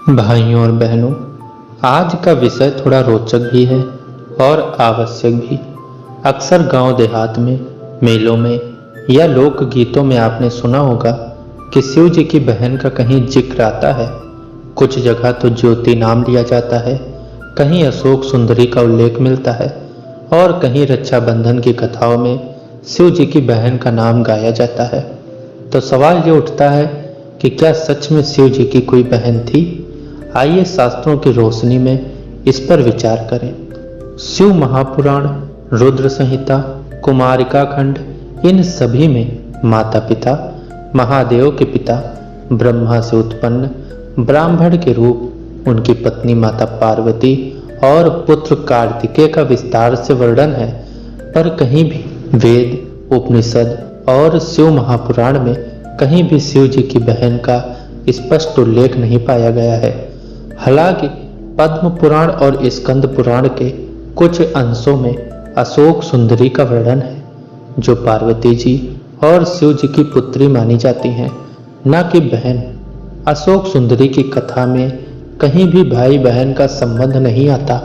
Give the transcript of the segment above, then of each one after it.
भाइयों और बहनों, आज का विषय थोड़ा रोचक भी है और आवश्यक भी। अक्सर गांव देहात में, मेलों में या लोक गीतों में आपने सुना होगा कि शिव जी की बहन का कहीं जिक्र आता है। कुछ जगह तो ज्योति नाम लिया जाता है, कहीं अशोक सुंदरी का उल्लेख मिलता है और कहीं रक्षाबंधन की कथाओं में शिव जी की बहन का नाम गाया जाता है। तो सवाल ये उठता है कि क्या सच में शिव जी की कोई बहन थी? आइए शास्त्रों की रोशनी में इस पर विचार करें। शिव महापुराण, रुद्र संहिता, कुमारिका खंड, इन सभी में माता पिता, महादेव के पिता, ब्रह्मा से उत्पन्न ब्राह्मण के रूप, उनकी पत्नी माता पार्वती और पुत्र कार्तिकेय का विस्तार से वर्णन है। पर कहीं भी वेद, उपनिषद और शिव महापुराण में कहीं भी शिव जी की बहन का स्पष्ट उल्लेख नहीं पाया गया है। हालांकि पद्म पुराण और स्कंद पुराण के कुछ अंशों में अशोक सुंदरी का वर्णन है, जो पार्वती जी और शिव जी की पुत्री मानी जाती हैं, न कि बहन। अशोक सुंदरी की कथा में कहीं भी भाई बहन का संबंध नहीं आता,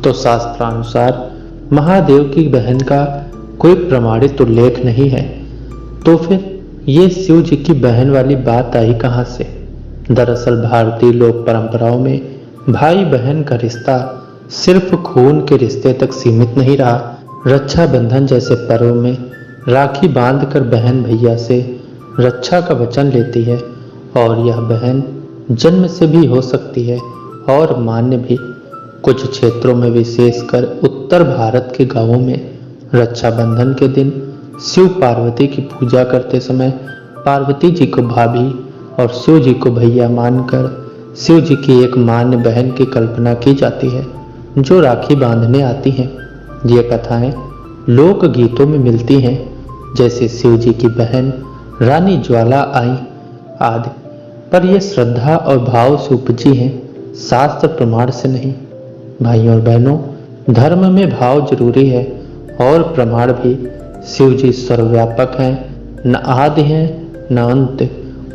तो शास्त्रानुसार महादेव की बहन का कोई प्रमाणित उल्लेख नहीं है। तो फिर ये शिव जी की बहन वाली बात आई कहां से? दरअसल भारतीय लोक परंपराओं में भाई बहन का रिश्ता सिर्फ खून के रिश्ते तक सीमित नहीं रहा। रक्षाबंधन जैसे पर्व में राखी बांधकर बहन भैया से रक्षा का वचन लेती है, और यह बहन जन्म से भी हो सकती है और मान्य भी। कुछ क्षेत्रों में, विशेषकर उत्तर भारत के गांवों में, रक्षाबंधन के दिन शिव पार्वती की पूजा करते समय पार्वती जी को भाभी और शिव जी को भैया मानकर शिव जी की एक मान्य बहन की कल्पना की जाती है, जो राखी बांधने आती हैं। ये कथाएं लोक गीतों में मिलती हैं, जैसे शिव जी की बहन रानी ज्वाला आई आदि। पर यह श्रद्धा और भाव से उपजी हैं, शास्त्र प्रमाण से नहीं। भाइयों और बहनों, धर्म में भाव जरूरी है और प्रमाण भी। शिव जी सर्वव्यापक हैं, न आदि हैं न अंत।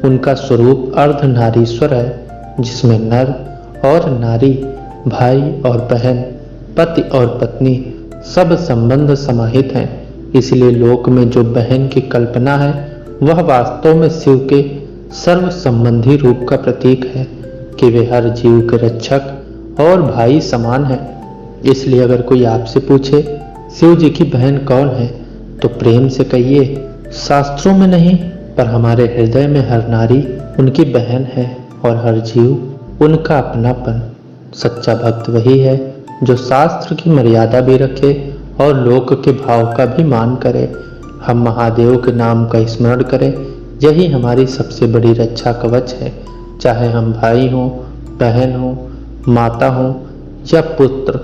उनका स्वरूप अर्धनारीश्वर है, जिसमें नर और नारी, भाई और बहन, पति और पत्नी सब संबंध समाहित हैं। इसलिए लोक में जो बहन की कल्पना है, वह वास्तव में शिव के सर्व संबंधी रूप का प्रतीक है कि वे हर जीव के रक्षक और भाई समान हैं। इसलिए अगर कोई आपसे पूछे शिव जी की बहन कौन है, तो प्रेम से कहिए, शास्त्रों में नहीं, पर हमारे हृदय में हर नारी उनकी बहन है और हर जीव उनका अपनापन। सच्चा भक्त वही है जो शास्त्र की मर्यादा भी रखे और लोक के भाव का भी मान करे। हम महादेव के नाम का स्मरण करें, यही हमारी सबसे बड़ी रक्षा कवच है। चाहे हम भाई हों, बहन हों, माता हों या पुत्र।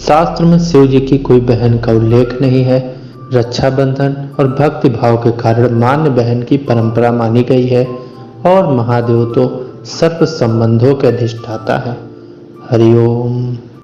शास्त्र में शिव जी की कोई बहन का उल्लेख नहीं है। रक्षाबंधन और भक्ति भाव के कारण मान्य बहन की परंपरा मानी गई है, और महादेव तो सर्व संबंधों के अधिष्ठाता है। हरिओम।